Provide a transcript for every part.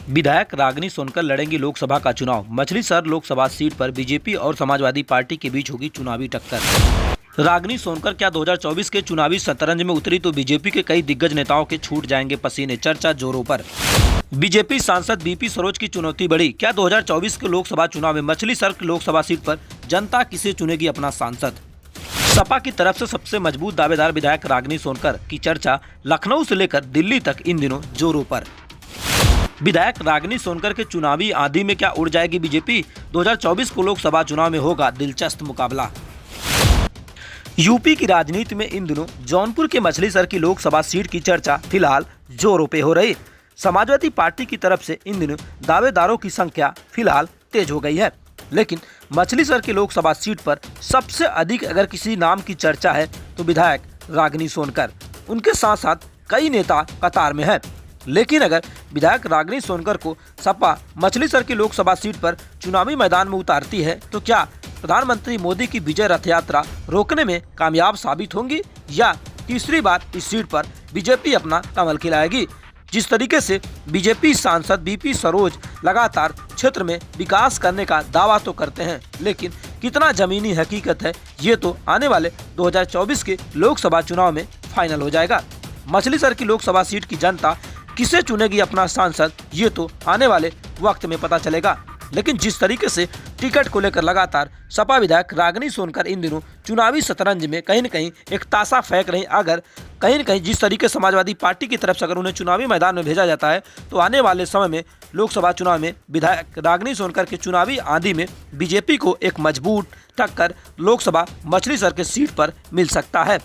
विधायक रागिनी सोनकर लड़ेंगी लोकसभा का चुनाव। मछलीशहर लोकसभा सीट पर बीजेपी और समाजवादी पार्टी के बीच होगी चुनावी टक्कर। रागिनी सोनकर क्या 2024 के चुनावी शतरंज में उतरी तो बीजेपी के कई दिग्गज नेताओं के छूट जाएंगे पसीने, चर्चा जोरों पर। बीजेपी सांसद बीपी सरोज की चुनौती बढ़ी। क्या 2024 के लोकसभा चुनाव में मछलीशहर की लोकसभा सीट पर जनता किसे चुनेगी अपना सांसद? सपा की तरफ से सबसे मजबूत दावेदार विधायक रागिनी सोनकर की चर्चा लखनऊ से लेकर दिल्ली तक इन दिनों जोरों पर। विधायक रागिनी सोनकर के चुनावी आंधी में क्या उड़ जाएगी बीजेपी? 2024 को लोकसभा चुनाव में होगा दिलचस्प मुकाबला। यूपी की राजनीति में इन दिनों जौनपुर के मछलीशहर की लोकसभा सीट की चर्चा फिलहाल जोरों पे हो रही। समाजवादी पार्टी की तरफ से इन दिनों दावेदारों की संख्या फिलहाल तेज हो गई है, लेकिन मछलीशहर की लोकसभा सीट पर सबसे अधिक अगर किसी नाम की चर्चा है तो विधायक रागिनी सोनकर। उनके साथ साथ कई नेता कतार में हैं। लेकिन अगर विधायक रागिनी सोनकर को सपा मछलीशहर की लोकसभा सीट पर चुनावी मैदान में उतारती है तो क्या प्रधानमंत्री मोदी की विजय रथ यात्रा रोकने में कामयाब साबित होंगी या तीसरी बार इस सीट पर बीजेपी अपना कमल खिलाएगी? जिस तरीके से बीजेपी सांसद बीपी सरोज लगातार क्षेत्र में विकास करने का दावा तो करते हैं, लेकिन कितना जमीनी हकीकत है ये तो आने वाले 2024 के लोकसभा चुनाव में फाइनल हो जाएगा। मछलीशहर की लोकसभा सीट की जनता किसे चुनेगी अपना सांसद ये तो आने वाले वक्त में पता चलेगा। लेकिन जिस तरीके से टिकट को लेकर लगातार सपा विधायक रागिनी सोनकर इन दिनों चुनावी शतरंज में कहीं न कहीं एक ताशा फेंक रही, अगर कहीं न कहीं जिस तरीके समाजवादी पार्टी की तरफ से अगर उन्हें चुनावी मैदान में भेजा जाता है तो आने वाले समय में लोकसभा चुनाव में विधायक रागिनी सोनकर के चुनावी आंधी में बीजेपी को एक मजबूत टक्कर लोकसभा मछलीशहर के सीट पर मिल सकता है।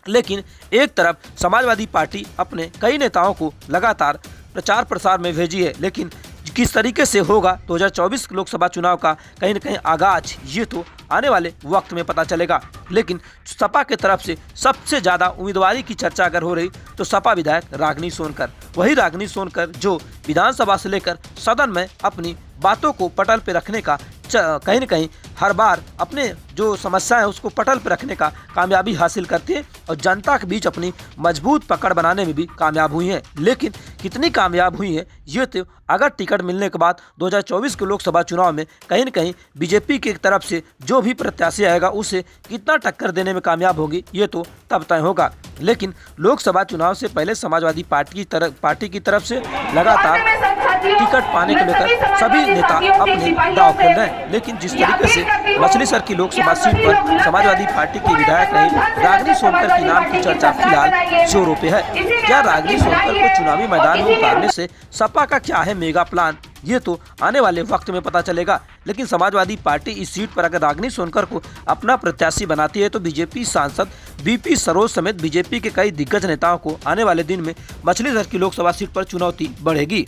लेकिन एक तरफ समाजवादी पार्टी अपने कई नेताओं को लगातार प्रचार प्रसार में भेजी है, लेकिन किस तरीके से होगा 2024 लोकसभा चुनाव का कहीं न कहीं आगाज ये तो आने वाले वक्त में पता चलेगा। लेकिन सपा के तरफ से सबसे ज़्यादा उम्मीदवारी की चर्चा अगर हो रही तो सपा विधायक रागिनी सोनकर, वही रागिनी सोनकर जो विधानसभा से लेकर सदन में अपनी बातों को पटल पर रखने का कहीं न कहीं हर बार अपने जो समस्या है उसको पटल पर रखने का कामयाबी हासिल करती है और जनता के बीच अपनी मजबूत पकड़ बनाने में भी कामयाब हुई हैं। लेकिन कितनी कामयाब हुई है ये तो अगर टिकट मिलने के बाद 2024 के लोकसभा चुनाव में कहीं न कहीं बीजेपी की तरफ से जो भी प्रत्याशी आएगा उसे कितना टक्कर देने में कामयाब होगी ये तो तब तय होगा। लेकिन लोकसभा चुनाव से पहले समाजवादी पार्टी की तरफ से लगातार टिकट पाने को लेकर सभी नेता अपने दांव खेल रहे हैं। लेकिन जिस तरीके से मछलीशहर की लोकसभा सीट पर समाजवादी पार्टी की विधायक रही रागिनी सोनकर की नाम की चर्चा फिलहाल जोरों पे है। क्या रागिनी सोनकर को चुनावी मैदान में उतारने से सपा का क्या है मेगा प्लान ये तो आने वाले वक्त में पता चलेगा। लेकिन समाजवादी पार्टी इस सीट पर अगर रागिनी सोनकर को अपना प्रत्याशी बनाती है तो बीजेपी सांसद बीपी सरोज समेत बीजेपी के कई दिग्गज नेताओं को आने वाले दिन में मछलीशहर की लोकसभा सीट पर चुनौती बढ़ेगी।